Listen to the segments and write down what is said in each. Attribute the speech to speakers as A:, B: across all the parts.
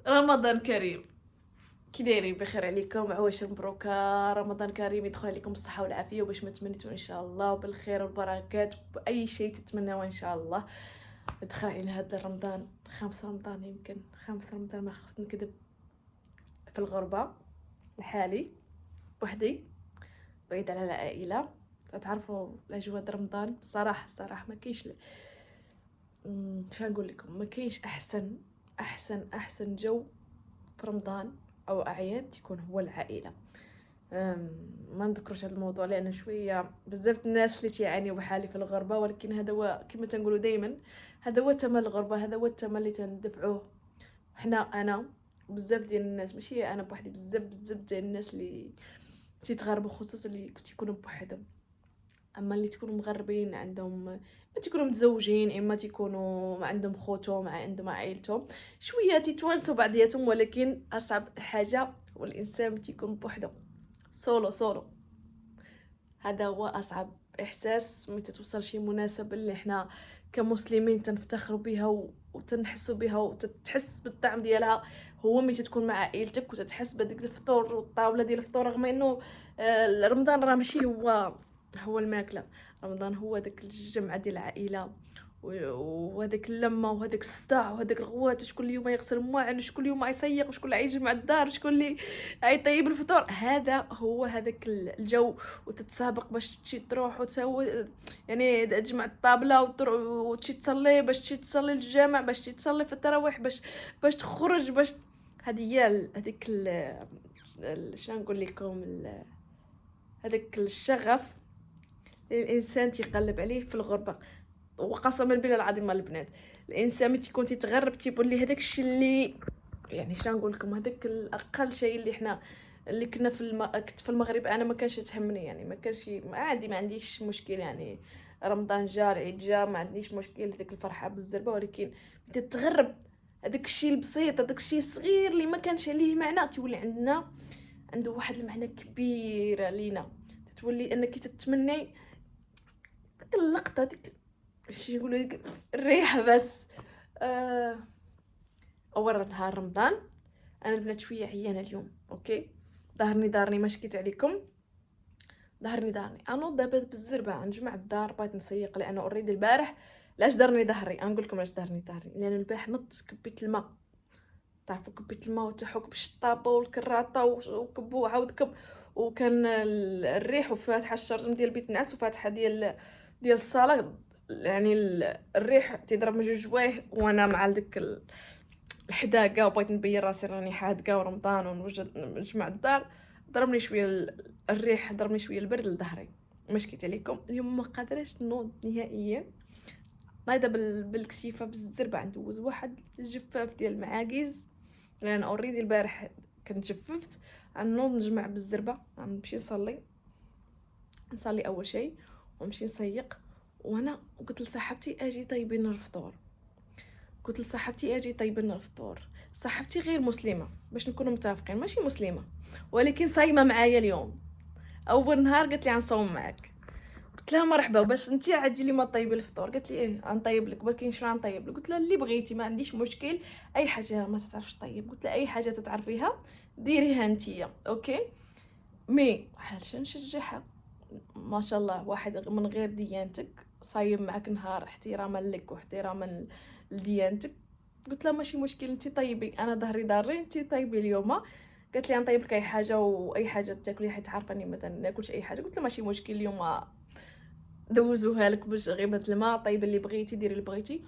A: رمضان كريم. كي دايرين؟ بخير عليكم، عواش مبروكه، رمضان كريم يدخل عليكم بالصحه والعافيه وباش ما تمنيتوا ان شاء الله، وبالخير والبركات باي شيء تتمنوا ان شاء الله. دخل علينا هذا رمضان، خامس رمضان، يمكن خامس رمضان ما خفت نكذب، في الغربه لحالي بوحدي، بعيد على العائله. تعرفوا الاجواء د رمضان صراحه الصراحه ما كاينش شنو نقول لكم، ما كاينش احسن جو في رمضان او اعياد يكون هو العائله. ما نذكرش هذا الموضوع لان شويه بزاف الناس اللي تيعانيوا بحالي في الغربه، ولكن هذا هو كما تنقولوا دائما، هذا هو ثمن الغربه، هذا هو الثمن اللي تندفعوه حنا. انا بزاف ديال الناس، ماشي انا بوحدي، بزاف ديال الناس اللي تيتغربوا، خصوصا اللي يكونوا بوحدهم. اما اللي تكونوا مغربين عندهم، ما تكونوا متزوجين، اما تكونوا ما عندهم خوتهم، عندهم عائلتهم، شويه تيتوانسوا بعضياتهم، ولكن اصعب حاجه هو الانسان تيكون بوحده، سولو. هذا هو اصعب احساس ملي توصل شي مناسبه اللي احنا كمسلمين تنفتخروا بها وتنحسوا بها وتتحس بالطعم ديالها، هو ملي تكون مع عائلتك وتتحس بديك الفطور والطاوله ديال الفطور، رغم انه رمضان راه ماشي هو الماكله. رمضان هو داك الجمعه ديال العائله، وهذاك اللمه وهذاك الصداع وهذاك الغوات، شكون اليوم يغسل المواعن، شكون اليوم يسيق، وشكون اللي يجمع الدار، شكون اللي يطيب الفطور. هذا هو هذاك الجو، وتتسابق باش تمشي تروح وتسوي، يعني تجمع الطابله وتمشي تصلي، باش تمشي تصلي للجامع، باش تمشي تصلي في التراويح، باش تخرج، هذه هي هذيك شنو نقول لكم، هذاك الشغف اللي الانسان تيقلب عليه في الغربه. وقسما بالله العظيم البنات، الانسان ملي تيكون تيتغرب تيبان ليه هذاك الشيء اللي، يعني شنو نقول لكم، هذاك الاقل شيء اللي حنا اللي كنا كنت في المغرب، انا ما كانش تهمني، يعني ما كانش عادي، ما عنديش مشكل، يعني رمضان جا، العيد جا، ما عنديش مشكل، هذيك الفرحه بالزربه. ولكن تتغرب، هذاك الشيء البسيط، هذاك الشيء الصغير اللي ما كانش عليه معنى، تولي عنده واحد المعنى كبير علينا. تولي انك تتمني ديك اللقطه، ديك اش يقولوا، ديك الريحه بس. آه اول نهار رمضان، انا البنات شويه عيانه اليوم، اوكي، ظهرني ما شكيت عليكم، ظهرني انا دابا بالزربه نجمع الدار، بغيت نسيق لانه اوريدي البارح لاش دارني ظهري، نقول لكم لاش دارني لان البارح نط كبيت الماء، تعرفوا كبيت الماء وتحك بالشطابه والكراطه وكب وعاود كب، وكان الريح، وفاتحه الشرجم ديال البيت نعس، وفاتحه ديال الصاله، يعني الريح تضرب من جوج جوايه، وانا مع ديك الحداقه، وبغيت نبين راسي راني حادقه ورمضان ونوجد نجمع الدار، ضربني شويه الريح، ضربني شويه البرد لظهري. ما شكيت عليكم اليوم، ما قادراش نوض نهائيا، نايضه بالكشيفه بالزربه، ندوز واحد الجفاف ديال المعاكيز، لان اوريدي البارح كنت جففت. غنوض نجمع بالزربه، غنمشي نصلي اول شيء، ونمشي نسيق. وانا قلت لصاحبتي اجي طيبي لنا الفطور، قلت لصاحبتي اجي طيب لنا الفطور. صاحبتي غير مسلمه، باش نكونوا متفقين، ماشي مسلمه ولكن صايمه معايا اليوم. اول نهار قالت لي غنصوم معاك، قلت لها مرحبا، بس انت عاجي لي ما طيبي الفطور؟ قالت لي ايه غنطيب لك، ولكن شنو غنطيب لك؟ قلت لها اللي بغيتي، ما عنديش مشكل، اي حاجه ما تتعرفش طيب، قلت لها اي حاجه تتعرفيها ديريها نتيا، اوكي. مي حالش نشجعها، ما شاء الله، واحد من غير ديانتك صايم معك نهار احتراما لك واحتراما لديانتك. قلت لها ماشي مشكل، انت طيبي، انا ظهري ضاري، انت طيبي اليوم. قالت لي نطيب لك اي حاجه، واي حاجه تاكلي، حيت عارفه اني ما ناكلش اي حاجه. قلت لها ماشي مشكل، اليوم دوزوها لك باش غيبه الماء، طيبي اللي بغيتي، ديري اللي بغيتي.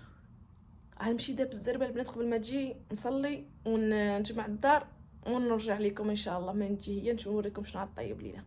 A: غنمشي دابا الزربه البنات قبل ما تجي نصلي ونجمع الدار، ونرجع لكم ان شاء الله من تجي هي نوريكم شنو غطيب لينا.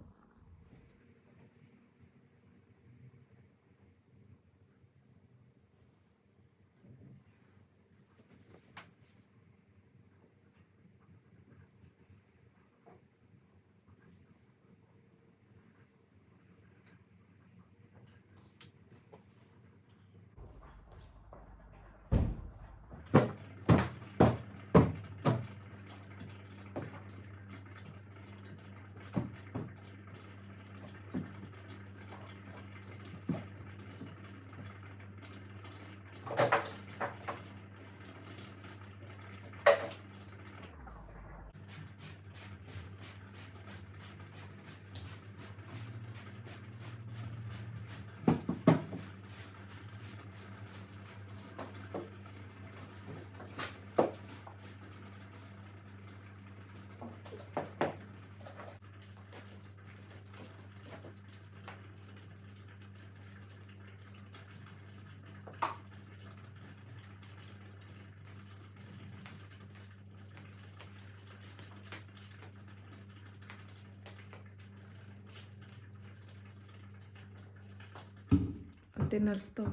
A: دينا الفطور.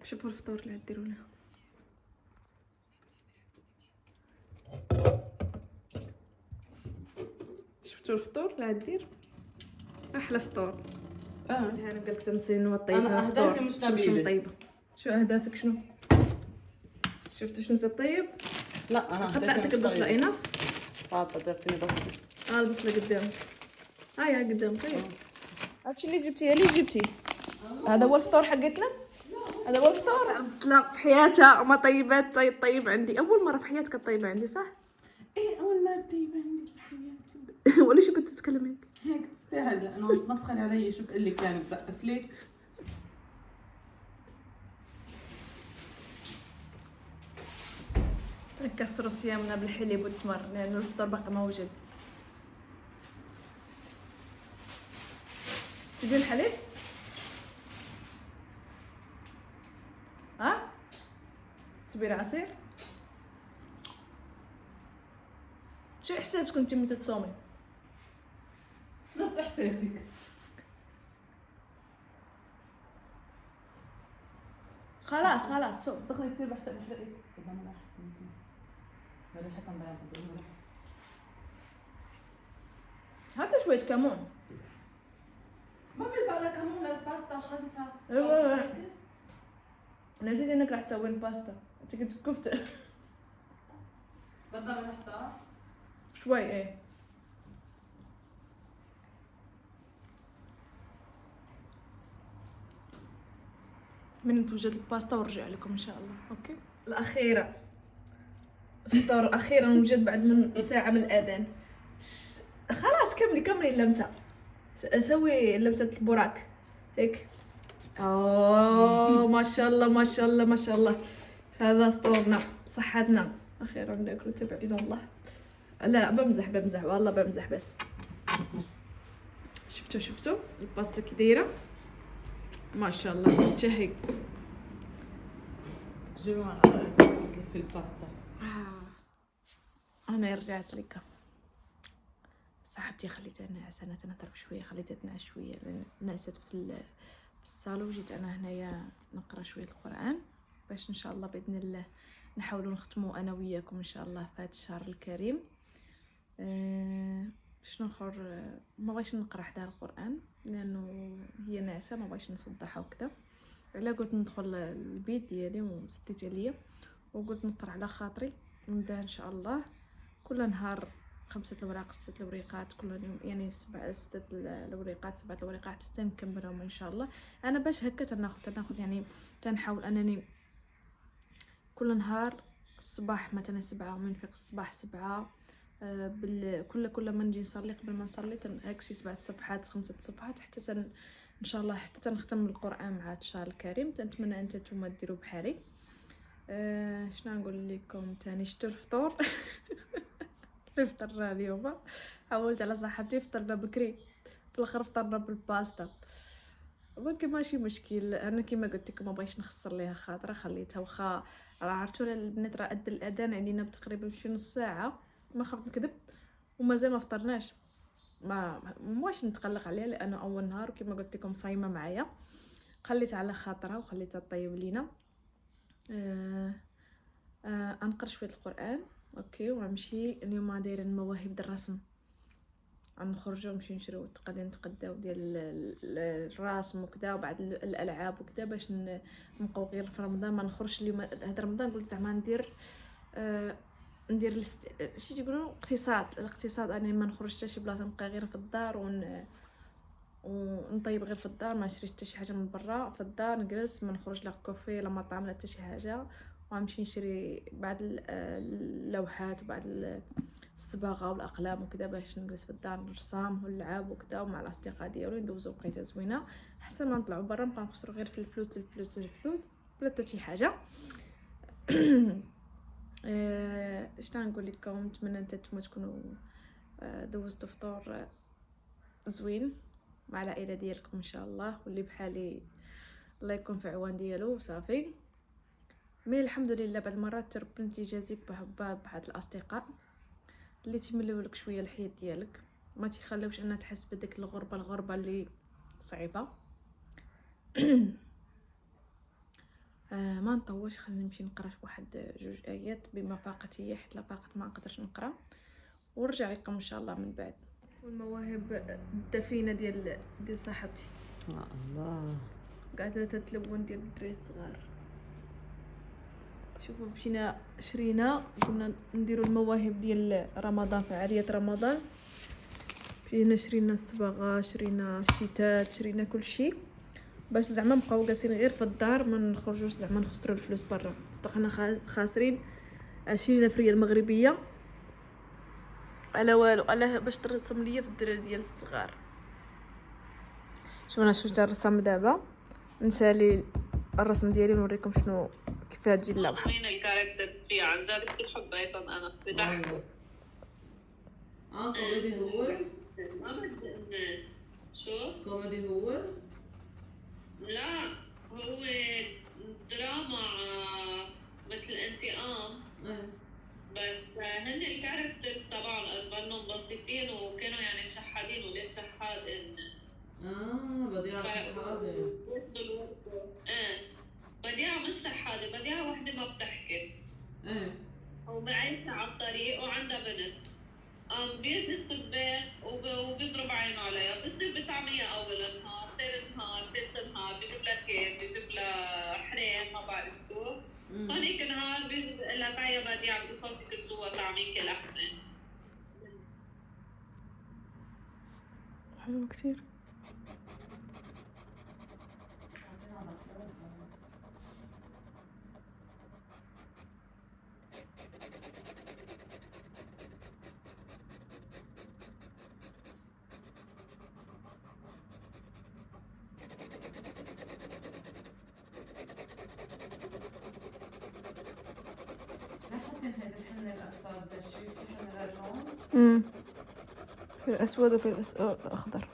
A: شوفوا الفطور اللي غديروا لها. شفتوا الفطور اللي غدير؟ احلى فطور. انا قلت تنسي نوض طيب.
B: انا اهدافي مش نبيله.
A: طيبه. شو اهدافك شنو؟ شفتوا شنو تطيب؟
B: لا انا
A: حتى عندك البصله هنا.
B: تعطيني بصله.
A: البصله قدامك. هاي قدامك. طيب هادشي اللي جبتيه اللي جبتيه. هذا هو الفطور حقتنا. هذا هو الفطور. البصله في حياتها ما طيبات طيب عندي اول مره في حياتك طيبه عندي صح؟
B: ايه اول ما طيبه عندي في حياتي.
A: ولا شو بتتكلم
B: هيك تستاهل لانه تمسخري علي. شو بقول لك يعني بزقف لك.
A: نكسروا صيامنا بالحليب والتمر لانه الفطور باقي موجود. تبي الحليب؟ ها؟ تبي العصير؟ شو احساسك كنتي متى تصومي؟
B: نفس احساسك.
A: خلاص سو
B: سخني كثير بحتاج احرقك. كمان راح ريحتها مبيضة.
A: حتى شوية كمون.
B: ما بيبقى لها كمون للباستا وخلصها.
A: ايوه نسيت انك راح تسوين باستا. انت كنت كفتة.
B: بدنا ملح صح؟
A: شوي ايه. من توجد الباستا ورجع لكم ان شاء الله. اوكي الاخيره. الفطور اخيرا وجد بعد من ساعه من الاذان. خلاص كملي اللمسه. سوي لمسه البوراك هيك. ما شاء الله. هذا فطورنا صحتنا. اخيرا ناكل تبعدين والله. لا بمزح والله بمزح بس. شفتوا الباستا كي دايره ما شاء الله تشهي.
B: جماعة في الباستا.
A: انا رجعت لك صاحبتي خليتها ناعسه. انا تنهضر بشويه خليتها تنعس شويه لان نعست في الصالة وجيت انا هنايا نقرا شويه القران باش ان شاء الله باذن الله نحاولوا نختموا انا وياكم ان شاء الله في هذا الشهر الكريم. شنو اخر ما بغيتش نقرا حدا القران لانه هي ناعسه ما بغيتش نصدعها وكذا. على قلت ندخل البيت ديالي وسديت عليا وقلت نقرا على خاطري ونبدا ان شاء الله كل نهار 5 الأوراق 6 الوريقات كل يوم يعني 6 الوريقات 7 الوريقات حتى نكملهم ان شاء الله. انا باش هكا تناخذ يعني تنحاول انني كل نهار الصباح مثلا 7 ونفيق الصباح 7 كل ما نجي نصلي قبل ما نصلي هكشي 7 صفحات 5 صفحات حتى ان شاء الله حتى تنختم القران مع الشهر الكريم. تنتمنى انت نتوما ديروا بحالي. شنو نقول لكم تاني؟ شتو الفطور. فطرنا اليوم حاولت على صاحبتي فطرنا بكري في الاخر فطرنا بالباستا ولكن ماشي مشكل. انا كيما قلت لكم ما بغيتش نخسر ليها خاطره خليتها واخا راه عرفتوا البنات راه ادى الاذان علينا تقريبا شي نص ساعه ما خفت نكذب ومازال ما فطرناش. ما واش نتقلق عليها لانه اول نهار وكما قلت لكم صايمه معايا خليتها على خاطرها وخليتها طيب لينا. انقر شويه القران اوكي وغنمشي اليوم دايره مواهب الرسم غنخرجوا نمشيو نشريو نتقداو ديال الرسم وكذا وبعد الالعاب وكذا باش نبقاو غير في رمضان ما نخرجش اليوم هذا رمضان. قلت زعما ندير شي تيقولوا الاقتصاد انا ما نخرج حتى شي بلاصه نبقى غير في الدار ونطيب غير في الدار ما نشري حتى شي حاجه من برا في الدار نجلس ما نخرج لا كوفي لا مطعم لا حتى شي حاجه وغنمشي نشري بعض اللوحات وبعض الصباغه والاقلام وكذا باش نجلس في الدار نرسم ونلعب وكذا ومع الاصدقاء ديالي ندوزو وقيته زوينه احسن ما نطلعوا برا نبقاو نخسروا غير في الفلوس بلا حتى شي حاجه. اش نقول لكم نتمنى نتوما تكونوا دوزتوا فطور زوين مع العائله ديالكم ان شاء الله واللي بحالي الله يكون في عوان ديالو وصافي. مي الحمد لله بعض المرات ربنا تيجازيك بواحد الاصدقاء اللي تيملوا لك شويه الحياه ديالك ما تيخليوش انها تحس بديك الغربه اللي صعيبه ما نطولش، خلينا نمشي نقرا واحد 2 ايات بما فاقت هي، حيت لا فاقت ما نقدرش نقرا، ونرجع لكم ان شاء الله من بعد. والمواهب الدفينه ديال صاحبتي
B: الله
A: قاعده تتلون ديال الدراري الصغار. شوفوا مشينا شرينا، قلنا نديروا المواهب ديال رمضان، فعاليه رمضان. مشينا شرينا الصباغه، شرينا الشيتات، شرينا كل شيء باش زعما نبقاو جالسين غير في الدار، ما نخرجوش زعما نخسروا الفلوس برا. صدقنا خاسرين 20 فريه المغربيه على والو، على باش ترسم ليا في الدراري ديال الصغار. شوفنا شنو ترسم دابا، نسالي الرسم ديالي ونوريكم شنو كيف تجي اللوحه.
C: وين الكاركترز فيها عن جد كثير حبيتهم انا بضحكوا.
B: كوميدي هو؟
C: ما بدي شو؟
B: كوميدي هو؟
C: لا هو دراما مثل انتقام. بس هن الكاركترز تبعهم بنهم بسيطين وكانوا يعني شحادين، ولاد شحاد
B: بديعة شحادة.
C: بديعة مش شحادة، بديعة وحدة ما بتحكي. ومعيشة على الطريق وعندها بنت. بيجي السباق وبيضرب عينه عليها، بصير بطعميها اول نهار، ثاني نهار، ثالث نهار بيجيب لها كيك، بيجيب لها حريم، ما بعرف شو. هونيك نهار بيجي بقول لها تعي يا بديعة بدي صوتك جوا طعميكي لحمة.
A: حلو كتير. في الاسود وفي الاخضر.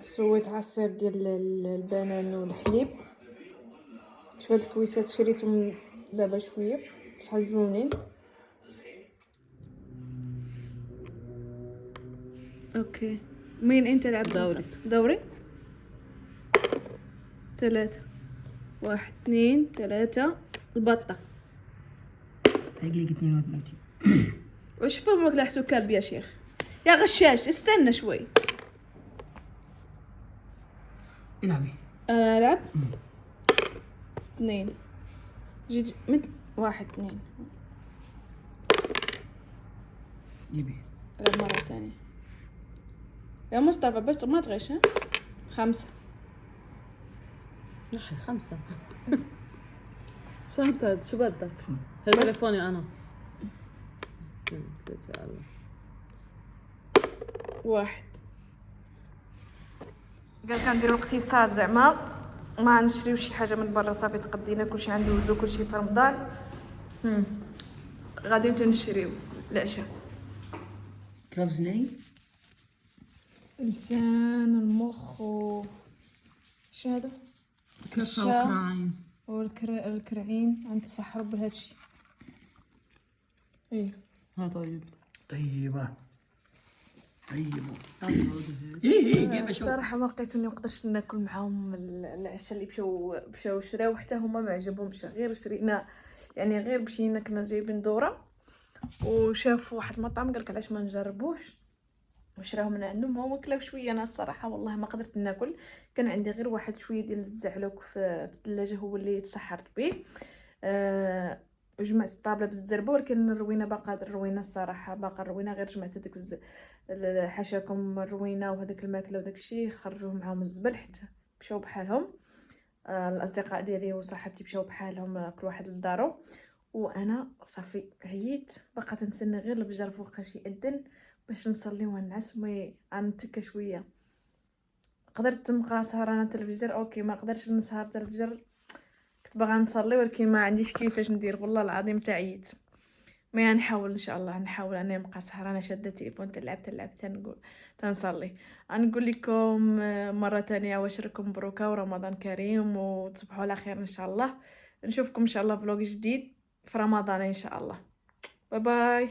A: سويت عصير ديال البنان والحليب. شوف هاد الكويسات شريتهم دابا شويه، شحال زوينين. اوكي مين انت لعب دوري 3 1 2 3 البطه.
B: هاي لك 2 وتموتي.
A: وش فهمك لحسو كلب يا شيخ يا غشاش، استنى شوي.
B: العبي.
A: انا العب 2 جيج مثل 1 2.
B: جيبي
A: العب مرة ثانية يا مصطفى، بس ما تغش. 5
B: نحي 5. شو شو بدك؟ هذا تليفوني انا.
A: 1 قال كنديروا الاقتصاد زعما ما نشريو شي حاجه من برا، صافي تقدينا كلشي عنده كلشي في رمضان. غادي نشريو العشاء.
B: كلافزني
A: انسان المخ شو هذا
B: كشة وكراعين
A: والكرعين عند صح رب هادشي. ايه
B: ها طيبة
A: الصراحه ما لقيت اني نقدرش ناكل معاهم العشاء اللي مشاو شراو، حتى هما ما عجبهمش. غير شرينا يعني غير مشينا كنا جايبين دوره وشافوا واحد المطعم قالك علاش ما نجربوش، وشراهم من عندهم. هما كلاو شويه. انا الصراحه والله ما قدرت ناكل، كان عندي غير واحد شويه ديال الزعلوك في الثلاجه هو اللي تسحرت به. وجمعت الطابله بالزربه، ولكن الروينه باقا الروينه الصراحه باقا الروينه، غير جمعت هذاك حشاكم الروينه وهذاك الماكله وداك الشيء خرجوه معاهم الزبل حتى مشاو بحالهم. الاصدقاء ديالي وصاحبتي مشاو بحالهم كل واحد لدارو، وانا صافي عييت باقا تنسنى غير الفجر فوقاش يأذن باش نصلي ونعس نتكا شويه. قدرت نبقى سهرانه حتى الفجر اوكي، ما قدرتش نسهر حتى الفجر، كنت باغا نصلي ولكن ما عنديش كيفاش ندير والله العظيم تعييت. ما نحاول ان شاء الله، نحاول انا نبقى سهرانه شاده التليفون تلعب تنقول تنصلي. نقول لكم مره ثانيه واش راكم مبروكه ورمضان كريم وتصبحوا على خير ان شاء الله. نشوفكم ان شاء الله فلوق جديد في رمضان ان شاء الله. باي باي.